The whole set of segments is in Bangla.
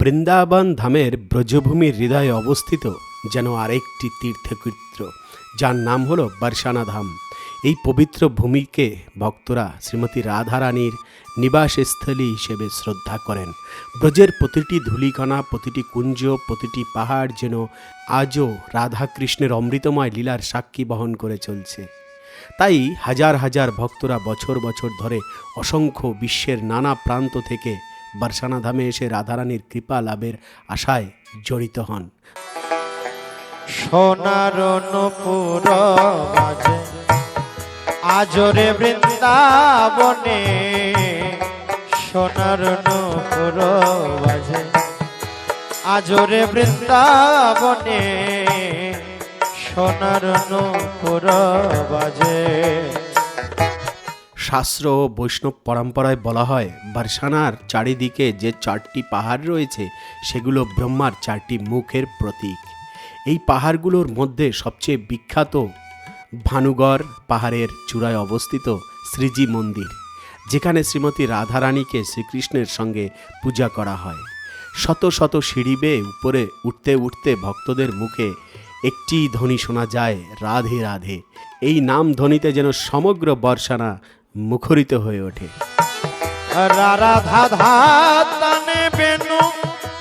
বৃন্দাবন ধামের ব্রজভূমির হৃদয়ে অবস্থিত যেন আরেকটি তীর্থক্ষেত্র, যার নাম হলো বর্ষানা ধাম। এই পবিত্র ভূমিকে ভক্তরা শ্রীমতী রাধারানীর নিবাসস্থলী হিসেবে শ্রদ্ধা করেন। ব্রজের প্রতিটি ধূলিকণা, প্রতিটি কুঞ্জ, প্রতিটি পাহাড় যেন আজও রাধাকৃষ্ণের অমৃতময় লীলার সাক্ষী বহন করে চলছে। তাই হাজার হাজার ভক্তরা বছর বছর ধরে অসংখ্য বিশ্বের নানা প্রান্ত থেকে বর্ষানা ধামে এসে রাধারানীর কৃপা লাভের আশায় জড়িত হন। সোনার নূপুর বাজে আজরে বৃন্দাবনে, সোনার নূপুর বাজে আজরে বৃন্দাবনে, সোনার নূপুর বাজে। শাস্ত্র ও বৈষ্ণব পরম্পরায় বলা হয়, বর্ষানার চারিদিকে যে 4টি পাহাড় রয়েছে সেগুলো ব্রহ্মার 4টি মুখের প্রতীক। এই পাহাড়গুলোর মধ্যে সবচেয়ে বিখ্যাত ভানুগড় পাহাড়ের চূড়ায় অবস্থিত শ্রীজি মন্দির, যেখানে শ্রীমতী রাধারানীকে শ্রীকৃষ্ণের সঙ্গে পূজা করা হয়। শত শত সিঁড়ি বেয়ে উপরে উঠতে উঠতে ভক্তদের মুখে একটি ধ্বনি শোনা যায়, রাধে রাধে। এই নাম ধ্বনিতে যেন সমগ্র বর্ষানা মুখরিত হয়ে ওঠে। রাধা ধানে বেনু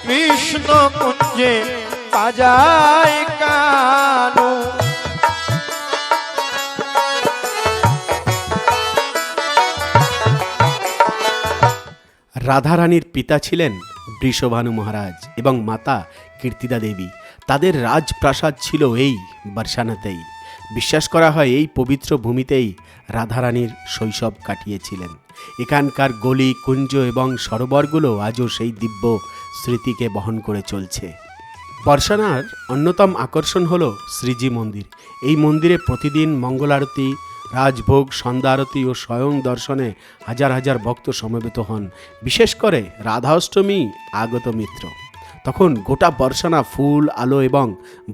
কৃষ্ণ কুঞ্জে বাজায় কানু, রাধারানীর পিতা ছিলেন বৃষভানু মহারাজ এবং মাতা কীর্তিদা দেবী। তাদের রাজপ্রাসাদ ছিল এই বর্ষানাতেই। বিশ্বাস করা হয় এই পবিত্র ভূমিতেই রাধারানীর শৈশব কাটিয়েছিলেন। এখানকার গলি, কুঞ্জ এবং সরোবরগুলো আজও সেই দিব্য স্মৃতিকে বহন করে চলছে। বর্ষানার অন্যতম আকর্ষণ হল শ্রীজি মন্দির। এই মন্দিরে প্রতিদিন মঙ্গল আরতি, রাজভোগ, সন্ধ্যা আরতি ও স্বয়ং দর্শনে হাজার হাজার ভক্ত সমবেত হন। বিশেষ করে রাধা অষ্টমী আগত মিত্র, তখন গোটা বর্ষানা ফুল, আলো এবং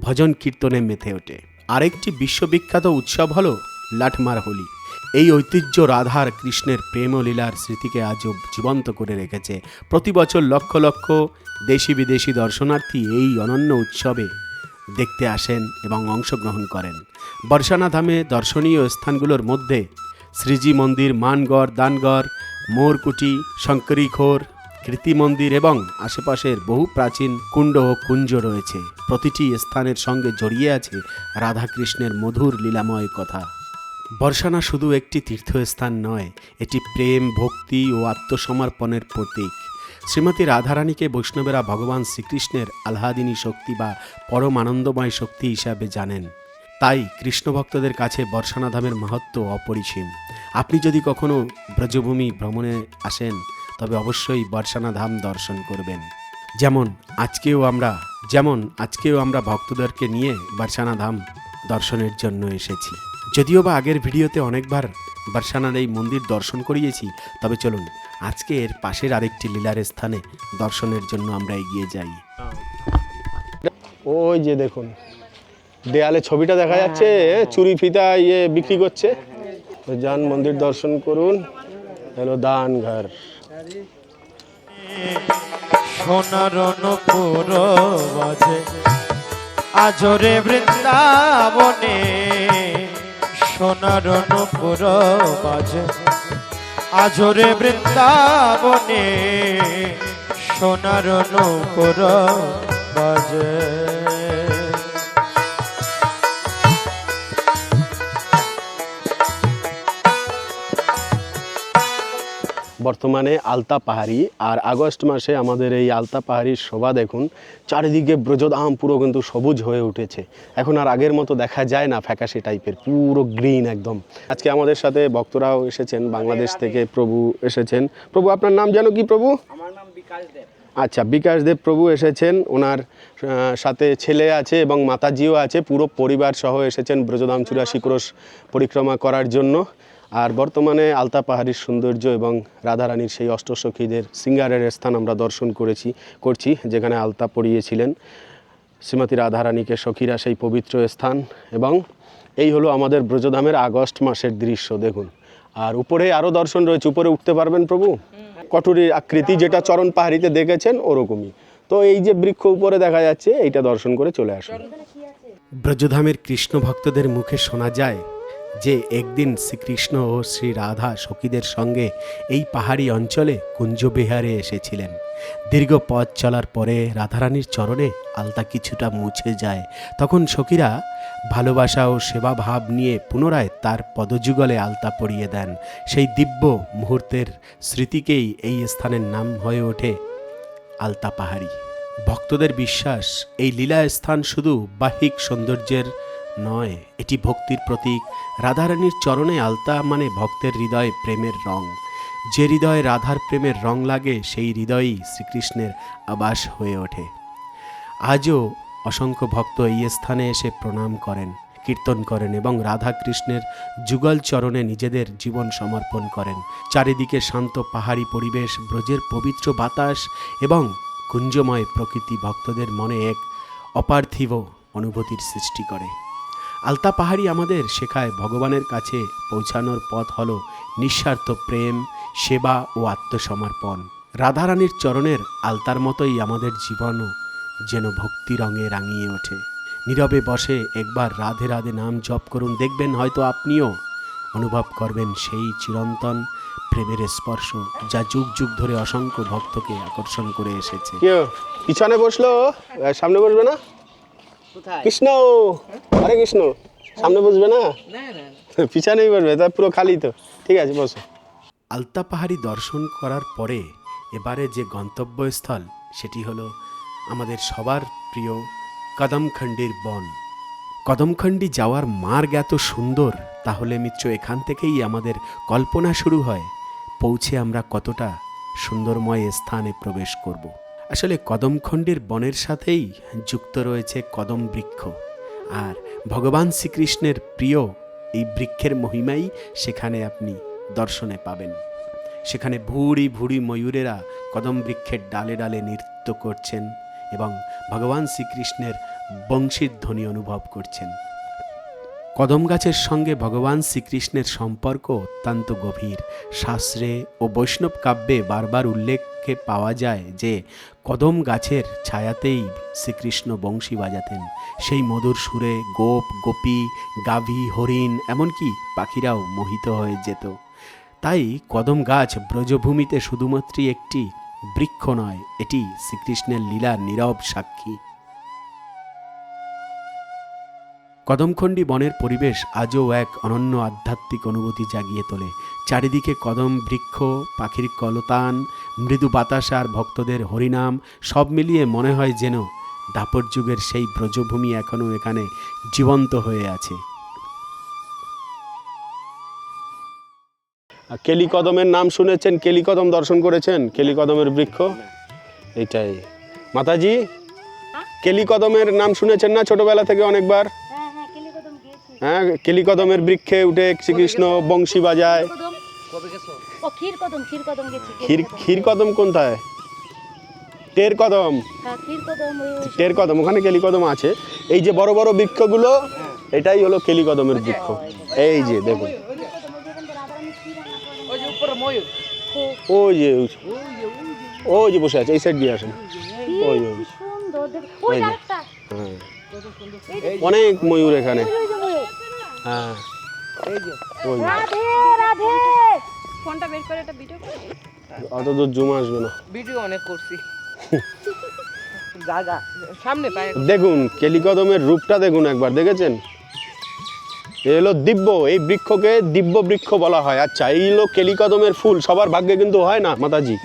ভজন কীর্তনে মেতে ওঠে। আরেকটি বিশ্ববিখ্যাত উৎসব হল লাঠমার হোলি। এই ঐতিহ্য রাধার কৃষ্ণের প্রেম ও লীলার স্মৃতিকে আজও জীবন্ত করে রেখেছে। প্রতি বছর লক্ষ লক্ষ দেশি বিদেশি দর্শনার্থী এই অনন্য উৎসবে দেখতে আসেন এবং অংশগ্রহণ করেন। বর্ষানা ধামে দর্শনীয় স্থানগুলোর মধ্যে শ্রীজি মন্দির, মানগড়, দানগড়, মোরকুটি, শঙ্করীখোর, কীর্তি মন্দির এবং আশেপাশের বহু প্রাচীন কুণ্ড ও কুঞ্জ রয়েছে। প্রতিটি স্থানের সঙ্গে জড়িয়ে আছে রাধাকৃষ্ণের মধুর লীলাময় কথা। বর্ষানা শুধু একটি তীর্থস্থান নয়, এটি প্রেম, ভক্তি ও আত্মসমর্পণের প্রতীক। শ্রীমতী রাধারানীকে বৈষ্ণবেরা ভগবান শ্রীকৃষ্ণের আহ্লাদিনী শক্তি বা পরম আনন্দময় শক্তি হিসাবে জানেন। তাই কৃষ্ণ ভক্তদের কাছে বর্ষানা ধামের মাহাত্ম্য অপরিসীম। আপনি যদি কখনো ব্রজভূমি ভ্রমণে আসেন তবে অবশ্যই বর্ষানা ধাম দর্শন করবেন। যেমন আজকেও আমরা ভক্তদেরকে নিয়ে বর্ষানা ধাম দর্শনের জন্য এসেছি। যদিও বা আগের ভিডিওতে অনেকবার বর্ষানার এই মন্দির দর্শন করিয়েছি, তবে চলুন আজকে এর পাশের আরেকটি লীলার স্থানে দর্শনের জন্য আমরা এগিয়ে যাই। ওই যে দেখুন দেয়ালে ছবিটা দেখা যাচ্ছে, চুরি ফিতা বিক্রি করছে। যান, মন্দির দর্শন করুন। হলো দান ঘর। সোনার নূপুর বাজে আজরে বৃন্দাবনে, সোনার নূপুর বাজে আজরে বৃন্দাবনে, সোনার নূপুর বাজে। বর্তমানে আলতা পাহাড়ি, আর আগস্ট মাসে আমাদের এই আলতা পাহাড়ির শোভা দেখুন। চারিদিকে ব্রজধাম পুরো কিন্তু সবুজ হয়ে উঠেছে। এখন আর আগের মতো দেখা যায় না ফ্যাকাশে টাইপের, পুরো গ্রিন একদম। আজকে আমাদের সাথে ভক্তরাও এসেছেন, বাংলাদেশ থেকে প্রভু এসেছেন। প্রভু, আপনার নাম যেন কি প্রভু? আমার নাম বিকাশ দেব। আচ্ছা, বিকাশ দেব প্রভু এসেছেন। ওনার সাথে ছেলে আছে এবং মাতাজিও আছে, পুরো পরিবার সহ এসেছেন ব্রজধাম 84 ক্রোশ পরিক্রমা করার জন্য। আর বর্তমানে আলতা পাহাড়ির সৌন্দর্য এবং রাধারানীর সেই অষ্টসখীদের সিঙ্গারের স্থান আমরা দর্শন করছি, যেখানে আলতা পরিয়েছিলেন শ্রীমতী রাধারানীকে সখীরা, সেই পবিত্র স্থান। এবং এই হলো আমাদের ব্রজধামের আগস্ট মাসের দৃশ্য দেখুন। আর উপরে আরও দর্শন রয়েছে, উপরে উঠতে পারবেন প্রভু? কটুরী আকৃতি, যেটা চরণ পাহাড়িতে দেখেছেন ওরকমই। তো এই যে বৃক্ষ উপরে দেখা যাচ্ছে, এইটা দর্শন করে চলে আসুন। ব্রজধামের কৃষ্ণ ভক্তদের মুখে শোনা যায় যে একদিন শ্রীকৃষ্ণ ও শ্রী রাধা সখীদের সঙ্গে এই পাহাড়ি অঞ্চলে কুঞ্জবিহারে এসেছিলেন। দীর্ঘ পথ চলার পরে রাধারানীর চরণে আলতা কিছুটা মুছে যায়। তখন সখীরা ভালোবাসা ও সেবা ভাব নিয়ে পুনরায় তার পদযুগলে আলতা পরিয়ে দেন। সেই দিব্য মুহূর্তের স্মৃতিকেই এই স্থানের নাম হয়ে ওঠে আলতা পাহাড়ি। ভক্তদের বিশ্বাস, এই লীলা স্থান শুধু বাহ্যিক সৌন্দর্যের নয়, এটি ভক্তির প্রতীক। রাধারানীর চরণে আলতা মানে ভক্তের হৃদয়ে প্রেমের রং। যে হৃদয়ে রাধার প্রেমের রং লাগে, সেই হৃদয়ই শ্রীকৃষ্ণের আবাস হয়ে ওঠে। আজও অসংখ্য ভক্ত এই স্থানে এসে প্রণাম করেন, কীর্তন করেন এবং রাধা কৃষ্ণের যুগল চরণে নিজেদের জীবন সমর্পণ করেন। চারিদিকে শান্ত পাহাড়ি পরিবেশ, ব্রজের পবিত্র বাতাস এবং কুঞ্জময় প্রকৃতি ভক্তদের মনে এক অপার্থিব অনুভূতির সৃষ্টি করে। আলতা পাহাড়ি আমাদের শেখায় ভগবানের কাছে পৌঁছানোর পথ হলো নিঃস্বার্থ প্রেম, সেবা ও আত্মসমর্পণ। রাধারানীর চরণের আলতার মতোই আমাদের জীবনও যেন ভক্তি রঙে রাঙিয়ে ওঠে। নীরবে বসে একবার রাধে রাধে নাম জপ করুন, দেখবেন হয়তো আপনিও অনুভব করবেন সেই চিরন্তন প্রেমের স্পর্শ, যা যুগ যুগ ধরে অসংখ্য ভক্তকে আকর্ষণ করে এসেছে। কেউ পিছনে বসলো, সামনে বসবে না? কৃষ্ণ, আরে কৃষ্ণ, সামনে বসবে না? পিছনেই বসবে, তা পুরো খালি তো। ঠিক আছে, বসো। আলতা পাহাড়ি দর্শন করার পরে এবারে যে গন্তব্যস্থল, সেটি হলো আমাদের সবার প্রিয় কদমখণ্ডির বন। কদমখণ্ডি যাওয়ার মার্গ এত সুন্দর, তাহলে মিত্র এখান থেকেই আমাদের কল্পনা শুরু হয় পৌঁছে আমরা কতটা সুন্দরময় স্থানে প্রবেশ করব। আসলে কদমখণ্ডির বনের সাথেই যুক্ত রয়েছে কদম বৃক্ষ, আর ভগবান শ্রীকৃষ্ণের প্রিয় এই বৃক্ষের মহিমাই সেখানে আপনি দর্শনে পাবেন। সেখানে ভুরি ভুরি ময়ূরেরা কদম বৃক্ষের ডালে ডালে নৃত্য করছেন এবং ভগবান শ্রীকৃষ্ণের বংশীর ধ্বনি অনুভব করছেন। কদম গাছের সঙ্গে ভগবান শ্রীকৃষ্ণের সম্পর্ক অত্যন্ত গভীর। শাস্ত্রে ও বৈষ্ণব কাব্যে বারবার উল্লেখে পাওয়া যায় যে কদম গাছের ছায়াতেই শ্রীকৃষ্ণ বংশী বাজাতেন। সেই মধুর সুরে গোপ, গোপী, গাভী, হরিণ, এমনকি পাখিরাও মোহিত হয়ে যেত। তাই কদম গাছ ব্রজভূমিতে শুধুমাত্রই একটি বৃক্ষ নয়, এটি শ্রীকৃষ্ণের লীলার নীরব সাক্ষী। কদমখণ্ডি বনের পরিবেশ আজও এক অনন্য আধ্যাত্মিক অনুভূতি জাগিয়ে তোলে। চারিদিকে কদম বৃক্ষ, পাখির কলতান, মৃদু বাতাস আর ভক্তদের হরিনাম, সব মিলিয়ে মনে হয় যেন দাপর যুগের সেই ব্রজভূমি এখনও এখানে জীবন্ত হয়ে আছে। কেলিকদমের নাম শুনেছেন? কেলিকদম দর্শন করেছেন? কেলিকদমের বৃক্ষ এইটাই। মাতাজি, কেলিকদমের নাম শুনেছেন না ছোটবেলা থেকে অনেকবার? হ্যাঁ, কেলিকদমের বৃক্ষে উঠে শ্রীকৃষ্ণ বংশী বাজায়। ক্ষীরকদম কোনটায়? টের কদম, টের কদম, ওখানে কেলিকদম আছে। এই যে বড় বড় বৃক্ষগুলো, এটাই হলো কেলিকদমের বৃক্ষ। এই যে দেখুন, ওই যে ওই যে বসে আছে, এই সাইড দিয়ে আসেন। ওই ওই যে, হ্যাঁ, অনেক ময়ূর এখানে। হ্যাঁ, ওই অত দূর জুম আসবে না, ভিডিও অনেক করছি। জায়গা সামনে পায়। দেখুন কেলিকদমের রূপটা দেখুন একবার, দেখেছেন? এ হলো দিব্য, এই বৃক্ষকে দিব্য বৃক্ষ বলা হয়। আচ্ছা, এই হলো কেলিকদমের ফুল, সবার ভাগ্যে কিন্তু হয় না মাতাজি।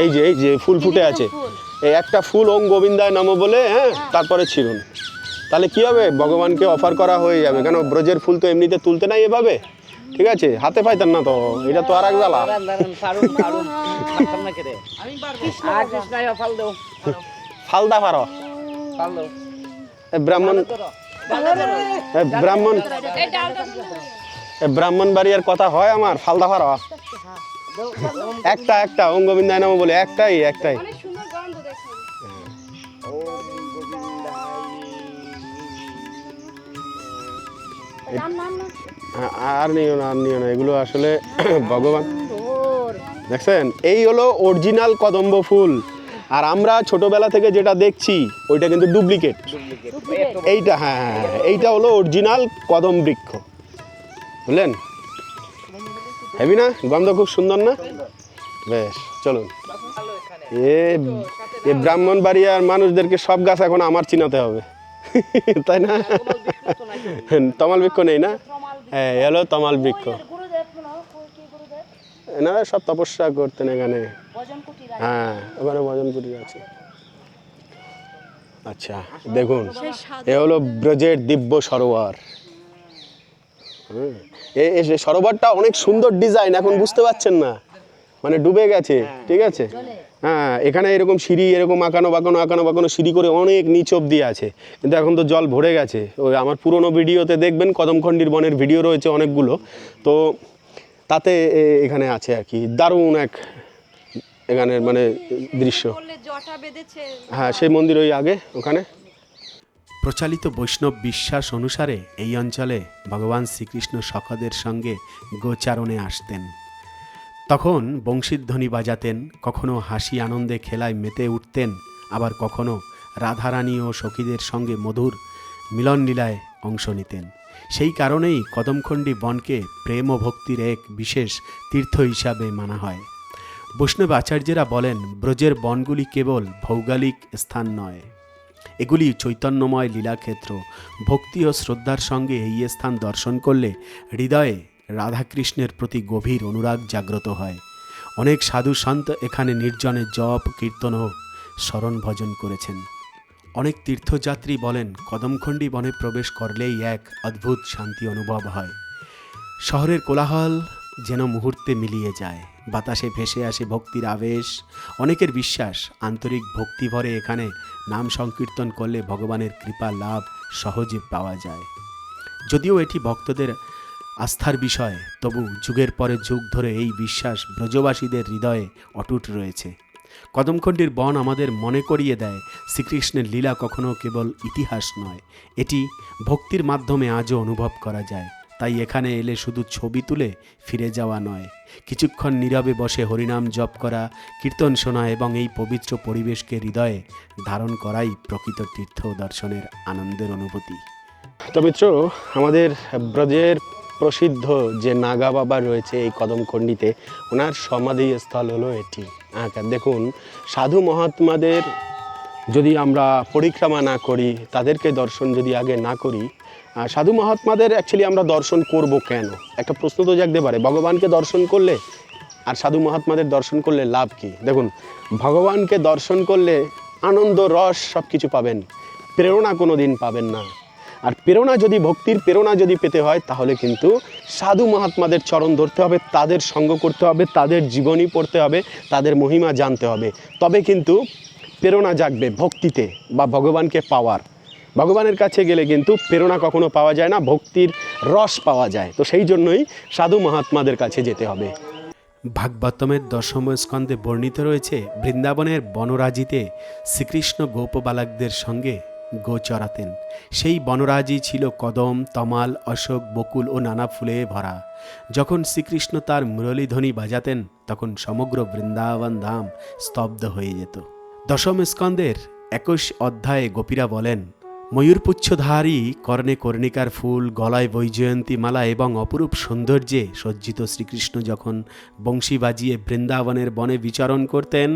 এই যে ফুল ফুটে আছে, এই একটা ফুল ওম গোবিন্দায় নমঃ বলে, হ্যাঁ, তারপরে ছিড়ুন, তাহলে কি হবে? ভগবানকে অফার করা হয়ে যাবে। কেন, ব্রজের ফুল তো এমনিতে তুলতে নাই এভাবে, ঠিক আছে? হাতে পাইতেন না তো, এটা তো আর এক জ্বালা। ফালদা ফারো, ব্রাহ্মণ ব্রাহ্মণ ব্রাহ্মণ বাড়ির কথা হয় আমার, ফালদা ফারো একটা একটা ওম গোবিন্দায় নমঃ বলে, একটাই। আর নিও না, এগুলো আসলে ভগবান দেখছেন, এই হলো অরিজিনাল কদম্ব ফুল। আর আমরা ছোটবেলা থেকে যেটা দেখছি ওইটা কিন্তু ডুপ্লিকেট। এইটা হ্যাঁ হ্যাঁ হ্যাঁ, এইটা হলো অরিজিনাল কদম বৃক্ষ, বুঝলেন? হেবি না? গন্ধ খুব সুন্দর না? বেশ, চলুন। এ ব্রাহ্মণবাড়িয়ার মানুষদেরকে সব গাছ এখন আমার চিনাতে হবে, তাই না? তমাল বৃক্ষ নেই না? হ্যাঁ, এলো তমাল বৃক্ষ। এনারা সব তপস্যা করতেন এখানে। হ্যাঁ, ওখানে ভজন কুটির আছে। আচ্ছা, দেখুন, এ হলো ব্রজের দিব্য সরোবর। এই সরোবরটা অনেক সুন্দর ডিজাইন, এখন বুঝতে পারছেন না, মানে ডুবে গেছে, ঠিক আছে? হ্যাঁ, এখানে এরকম সিঁড়ি, এরকম আঁকানো বাঁকানো সিঁড়ি করে অনেক নিচ অব্দি আছে, কিন্তু এখন তো জল ভরে গেছে। ওই আমার পুরনো ভিডিওতে দেখবেন, কদমখণ্ডির বনের ভিডিও রয়েছে অনেকগুলো, তো তাতে এখানে আছে আর কি। দারুণ এক এখানের মানে দৃশ্য। হ্যাঁ, সেই মন্দির ওই আগে ওখানে। প্রচালিত বৈষ্ণব বিশ্বাস অনুসারে এই অঞ্চলে ভগবান শ্রীকৃষ্ণ সখদের সঙ্গে গোচারণে আসতেন। তখন বংশীধ্বনি বাজাতেন, কখনো হাসি আনন্দে খেলায় মেতে উঠতেন, আবার কখনো রাধারানী ও সখীদের সঙ্গে মধুর মিলন লীলায় অংশ নিতেন। সেই কারণেই কদমখণ্ডী বনকে প্রেম ও ভক্তির এক বিশেষ তীর্থ হিসাবে মানা হয়। বৈষ্ণব আচার্যেরা বলেন, ব্রজের বনগুলি কেবল ভৌগোলিক স্থান নয়, এগুলি চৈতন্যময় লীলাক্ষেত্র। ভক্তি ও শ্রদ্ধার সঙ্গে এই স্থান দর্শন করলে হৃদয়ে রাধাকৃষ্ণের প্রতি গভীর অনুরাগ জাগ্রত হয়। অনেক সাধু সন্ত এখানে নির্জনে জপ, কীর্তন ও স্মরণ ভজন করেছেন। অনেক তীর্থযাত্রী বলেন, কদমখণ্ডী বনে প্রবেশ করলেই এক অদ্ভুত শান্তি অনুভব হয়। শহরের কোলাহল যেন মুহূর্তে মিলিয়ে যায়, বাতাসে ভেসে আসে ভক্তির আবেশ। অনেকের বিশ্বাস, আন্তরিক ভক্তি ভরে এখানে নাম সংকীর্তন করলে ভগবানের কৃপা লাভ সহজে পাওয়া যায়। যদিও এটি ভক্তদের আস্থার বিষয়, তবু যুগের পরে যুগ ধরে এই বিশ্বাস ব্রজবাসীদের হৃদয়ে অটুট রয়েছে। কদমখণ্ডির বন আমাদের মনে করিয়ে দেয়, শ্রীকৃষ্ণের লীলা কখনো কেবল ইতিহাস নয়, এটি ভক্তির মাধ্যমে আজও অনুভব করা যায়। তাই এখানে এলে শুধু ছবি তুলে ফিরে যাওয়া নয়, কিছুক্ষণ নীরবে বসে হরিনাম জপ করা, কীর্তন শোনা এবং এই পবিত্র পরিবেশকে হৃদয়ে ধারণ করাই প্রকৃত তীর্থ দর্শনের আনন্দের অনুভূতি। তো মিত্র, আমাদের ব্রজের প্রসিদ্ধ যে নাগা বাবা রয়েছে এই কদমখণ্ডিতে, ওনার সমাধিস্থল হলো এটি। আচ্ছা, দেখুন, সাধু মহাত্মাদের যদি আমরা পরিক্রমা না করি, তাদেরকে দর্শন যদি আগে না করি, সাধু মহাত্মাদের অ্যাকচুয়ালি আমরা দর্শন করব কেন? একটা প্রশ্ন তো জাগতে পারে, ভগবানকে দর্শন করলে আর সাধু মহাত্মাদের দর্শন করলে লাভ কি? দেখুন, ভগবানকে দর্শন করলে আনন্দ রস সব কিছু পাবেন, প্রেরণা কোনো দিন পাবেন না। আর প্রেরণা যদি, ভক্তির প্রেরণা যদি পেতে হয়, তাহলে কিন্তু সাধু মহাত্মাদের চরণ ধরতে হবে, তাদের সঙ্গ করতে হবে, তাদের জীবনী পড়তে হবে, তাদের মহিমা জানতে হবে, তবে কিন্তু প্রেরণা জাগবে ভক্তিতে বা ভগবানকে পাওয়ার। ভগবানের কাছে গেলে কিন্তু প্রেরণা কখনো পাওয়া যায় না, ভক্তির রস পাওয়া যায়। তো সেই জন্যই সাধু মহাত্মাদের কাছে যেতে হবে। ভাগবতমের 10ম স্কন্ধে বর্ণিত রয়েছে, বৃন্দাবনের বনরাজিতে শ্রীকৃষ্ণ গোপবালকদের সঙ্গে গো চরাতেন। সেই বনরাজি ছিল কদম, তমাল, অশোক, বকুল ও নানা ফুলে ভরা। যখন শ্রীকৃষ্ণ তার মুরলীধ্বনি বাজাতেন, তখন সমগ্র বৃন্দাবন ধাম স্তব্ধ হয়ে যেত। 10ম স্কন্ধের 21 অধ্যায়ে গোপীরা বলেন, ময়ূরপুচ্ছধারী, কর্ণে কর্ণিকার ফুল, গলায় বৈজয়ন্তী মালা এবং অপরূপ সৌন্দর্যে সজ্জিত শ্রীকৃষ্ণ যখন বংশী বাজিয়ে বৃন্দাবনের বনে বিচরণ করতেন,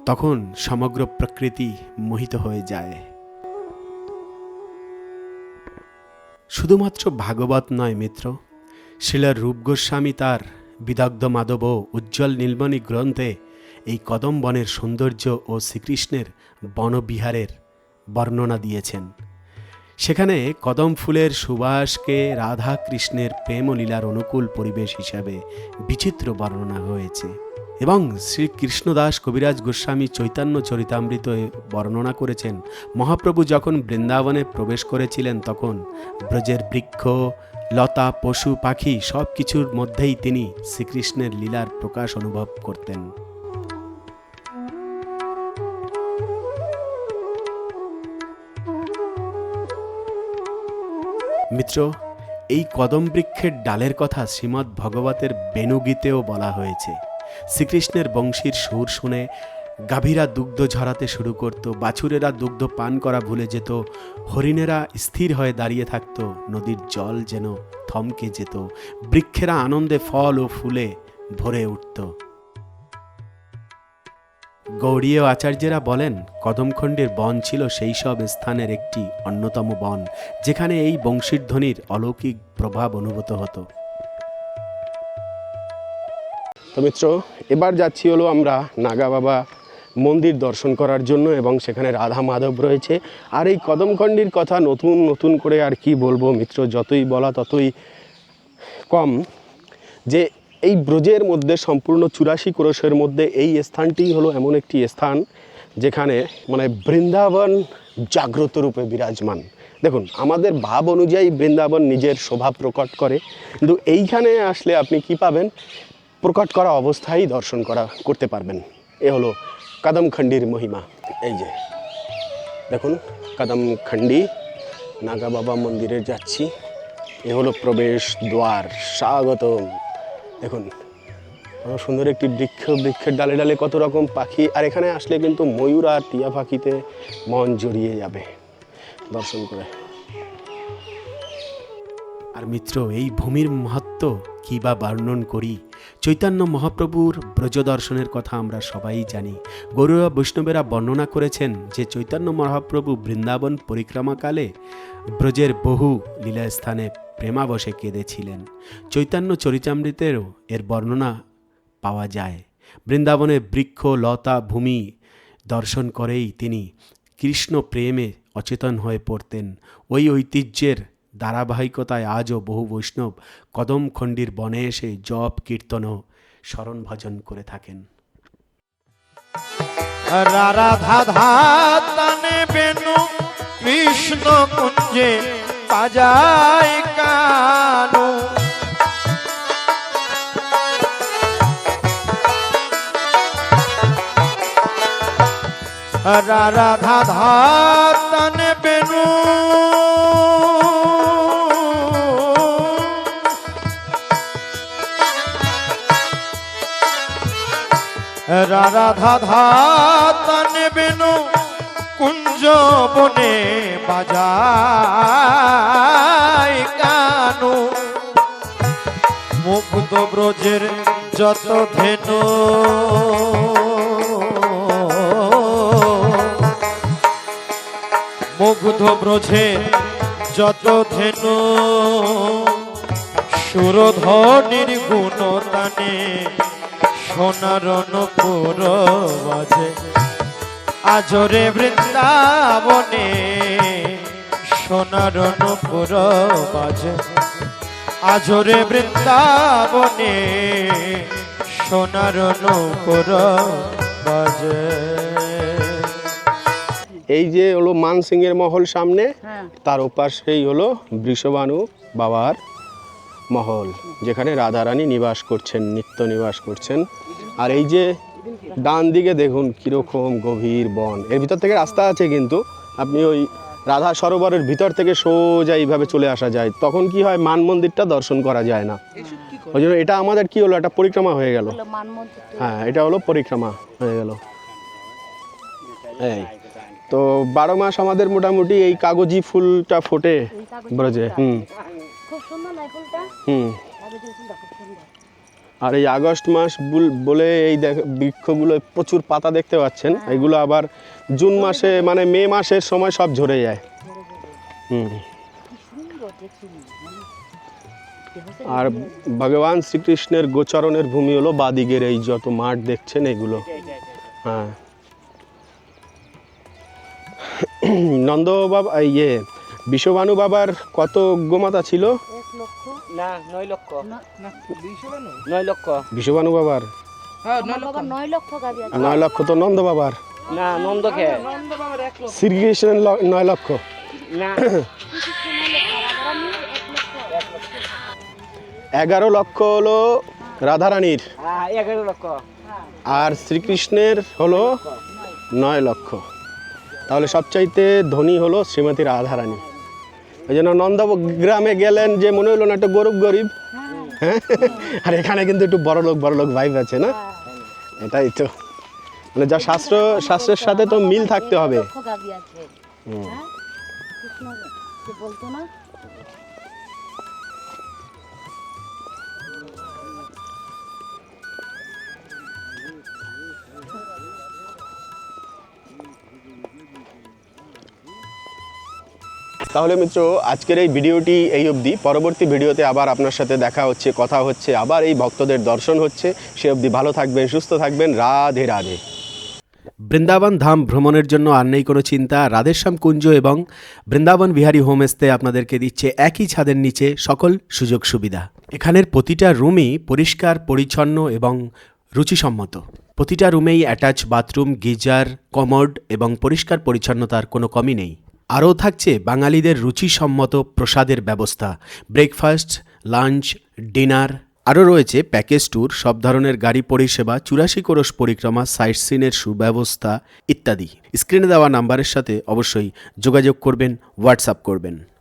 তখন সমগ্র প্রকৃতি মোহিত হয়ে যায়। শুধুমাত্র ভাগবত নয় মিত্র, শ্রীল রূপ গোস্বামী তার বিদগ্ধ মাধব উজ্জ্বল নীলমণি গ্রন্থে এই কদম বনের সৌন্দর্য ও শ্রীকৃষ্ণের বনবিহারের বর্ণনা দিয়েছেন। সেখানে কদম ফুলের সুবাসকে রাধা কৃষ্ণের প্রেম ও লীলার অনুকূল পরিবেশ হিসাবে বিচিত্র বর্ণনা হয়েছে। এবং শ্রী কৃষ্ণদাস কবিরাজ গোস্বামী চৈতন্য চরিতামৃত বর্ণনা করেছেন, মহাপ্রভু যখন বৃন্দাবনে প্রবেশ করেছিলেন, তখন ব্রজের বৃক্ষ, লতা, পশু পাখি সব কিছুর মধ্যেই তিনি শ্রীকৃষ্ণের লীলার প্রকাশ অনুভব করতেন। মিত্র, এই কদম বৃক্ষের ডালের কথা শ্রীমদ্ ভগবতের বেণুগীতেও বলা হয়েছে। শ্রীকৃষ্ণের বংশীর সুর শুনে গাভীরা দুগ্ধ ঝরাতে শুরু করত, বাছুরেরা দুগ্ধ পান করা ভুলে যেত, হরিণেরা স্থির হয়ে দাঁড়িয়ে থাকত, নদীর জল যেন থমকে যেত, বৃক্ষেরা আনন্দে ফল ও ফুলে ভরে উঠত। গৌড়ীয় আচার্যেরা বলেন, কদমখণ্ডের বন ছিল সেই সব স্থানের একটি অন্যতম বন যেখানে এই বংশীর ধ্বনির অলৌকিক প্রভাব অনুভূত হতো। তো মিত্র, এবার যাচ্ছি হলো আমরা নাগা বাবা মন্দির দর্শন করার জন্য, এবং সেখানে রাধা মাধব রয়েছে। আর এই কদমখণ্ডির কথা নতুন নতুন করে আর কি বলবো মিত্র, যতই বলা ততই কম, যে এই ব্রজের মধ্যে সম্পূর্ণ 84 ক্রোশের মধ্যে এই স্থানটি হলো এমন একটি স্থান যেখানে মানে বৃন্দাবন জাগ্রত রূপে বিরাজমান। দেখুন, আমাদের ভাব অনুযায়ী বৃন্দাবন নিজের শোভা প্রকট করে, কিন্তু এইখানে আসলে আপনি কি পাবেন? প্রকট করা অবস্থায় দর্শন করতে পারবেন। এ হলো কদমখণ্ডির মহিমা। এই যে দেখুন, কদমখণ্ডি নাগা বাবা মন্দিরে যাচ্ছি। এ হলো প্রবেশ দ্বার, স্বাগতম। দেখুন কত সুন্দর একটি বৃক্ষের ডালে ডালে কত রকম পাখি, আর এখানে আসলে কিন্তু ময়ূর আর টিয়া পাখিতে মন জড়িয়ে যাবে দর্শন করে। আর মিত্র, এই ভূমির মাহাত্ম্য কী বা বর্ণন করি? চৈতন্য মহাপ্রভুর ব্রজ দর্শনের কথা আমরা সবাই জানি। গৌড়ীয় বৈষ্ণবেরা বর্ণনা করেছেন যে চৈতন্য মহাপ্রভু বৃন্দাবন পরিক্রমাকালে ব্রজের বহু লীলাস্থানে প্রেমাবশে কেঁদেছিলেন। চৈতন্য চরিতামৃতেরও এর বর্ণনা পাওয়া যায়। বৃন্দাবনের বৃক্ষ লতা ভূমি দর্শন করেই তিনি কৃষ্ণ প্রেমে অচেতন হয়ে পড়তেন। ওই ঐতিহ্যের ধারাবাহিকতায় আজও বহু বৈষ্ণব কদমখণ্ডির বনে এসে জপ কীর্তন ও স্মরণ ভজন করে থাকেন। রাধা ধাতানে বেনু কৃষ্ণ কুঞ্জে বাজায় কানু, রাধা ধাতানে বেনু রাধা ধাতানে বেনু কুঞ্জ বনে বাজায় কানু, মুগ্ধ ব্রজের যত ধেনু মুগ্ধ ব্রজের যত ধেনু সুরধ্বনির গুণতানে সোনার নূপুর বাজে আজরে বৃন্দাবনে, সোনার নূপুর বাজে আজরে বৃন্দাবনে, সোনার নূপুর বাজে। এই যে হলো মানসিংহের মহল সামনে, তার ওপাশেই হলো বৃষভানু বাবার মহল, যেখানে রাধারানী নিবাস করছেন, নিত্য নিবাস করছেন। আর এই যে ডান দিকে দেখুন কীরকম গভীর বন, এর ভিতর থেকে রাস্তা আছে, কিন্তু আপনি ওই রাধা সরোবরের ভিতর থেকে সোজা এইভাবে চলে আসা যায়। তখন কি হয়, মান মন্দিরটা দর্শন করা যায় না, ওই জন্য এটা আমাদের কি হলো, একটা পরিক্রমা হয়ে গেল। হ্যাঁ, এটা হলো পরিক্রমা হয়ে গেল। এই তো 12 মাস আমাদের মোটামুটি এই কাগজি ফুলটা ফোটে ব্রজে। খুব সুন্দর না ফুলটা? আর এই আগস্ট মাস বলে এই বৃক্ষগুলো প্রচুর পাতা দেখতে পাচ্ছেন, এগুলো আবার জুন মাসে মানে মে মাসের সময় সব ঝরে যায়। আর ভগবান শ্রীকৃষ্ণের গোচরণের ভূমি হলো বাদিকের এই যত মাঠ দেখছেন এগুলো। হ্যাঁ, নন্দ বাবা বিশ্বভানু বাবার কত গোমাতা ছিল? 1 লক্ষ না 9 লক্ষ না, 9 লক্ষ বিশ্বভানু বাবার হ্যাঁ 9 আমার লক্ষ বাবার 9 লক্ষ গাভী আছে। 9 লক্ষ তো নন্দ বাবার, না নন্দকে নন্দ বাবার 1 লক্ষ। শ্রীকৃষ্ণের 9 লক্ষ। না 11 লক্ষ হলো রাধারানীর, 11 লক্ষ আর শ্রীকৃষ্ণের হলো 9 লক্ষ। তাহলে সবচাইতে ধনী হলো শ্রীমতী রাধারানী। ওই জন্য নন্দগ্রামে গেলেন যে মনে হলো না একটু গরিব, হ্যাঁ, আর এখানে কিন্তু একটু বড় লোক ভাইব আছে না। এটাই তো, মানে যা শাস্ত্রের সাথে তো মিল থাকতে হবে। লক্ষ গাভী আছে হ্যাঁ কৃষ্ণ কি বলতো না তাহলে মিত্র, আজকের এই ভিডিওটি এই অবধি। পরবর্তী ভিডিওতে আবার আপনার সাথে দেখা হচ্ছে, কথা হচ্ছে, আবার এই ভক্তদের দর্শন হচ্ছে। সে অবধি ভালো থাকবেন, সুস্থ থাকবেন। রাধে রাধে। বৃন্দাবন ধাম ভ্রমণের জন্য আর নেই কোনো চিন্তা। রাধেশ্যাম কুঞ্জ এবং বৃন্দাবন বিহারী হোমস্টে আপনাদেরকে দিচ্ছে একই ছাদের নিচে সকল সুযোগ সুবিধা। এখানের প্রতিটা রুমই পরিষ্কার পরিচ্ছন্ন এবং রুচিসম্মত। প্রতিটা রুমেই অ্যাটাচ বাথরুম, গিজার, কমোড এবং পরিষ্কার পরিচ্ছন্নতার কোনো কমই নেই। আরও থাকছে বাঙালিদের রুচিসম্মত প্রসাদের ব্যবস্থা, ব্রেকফাস্ট, লাঞ্চ, ডিনার। আরও রয়েছে প্যাকেজ ট্যুর, সব ধরনের গাড়ি পরিষেবা, 84 কোরস পরিক্রমা, সাইট সিনের সুব্যবস্থা ইত্যাদি। স্ক্রিনে দেওয়া নাম্বারের সাথে অবশ্যই যোগাযোগ করবেন, হোয়াটসঅ্যাপ করবেন।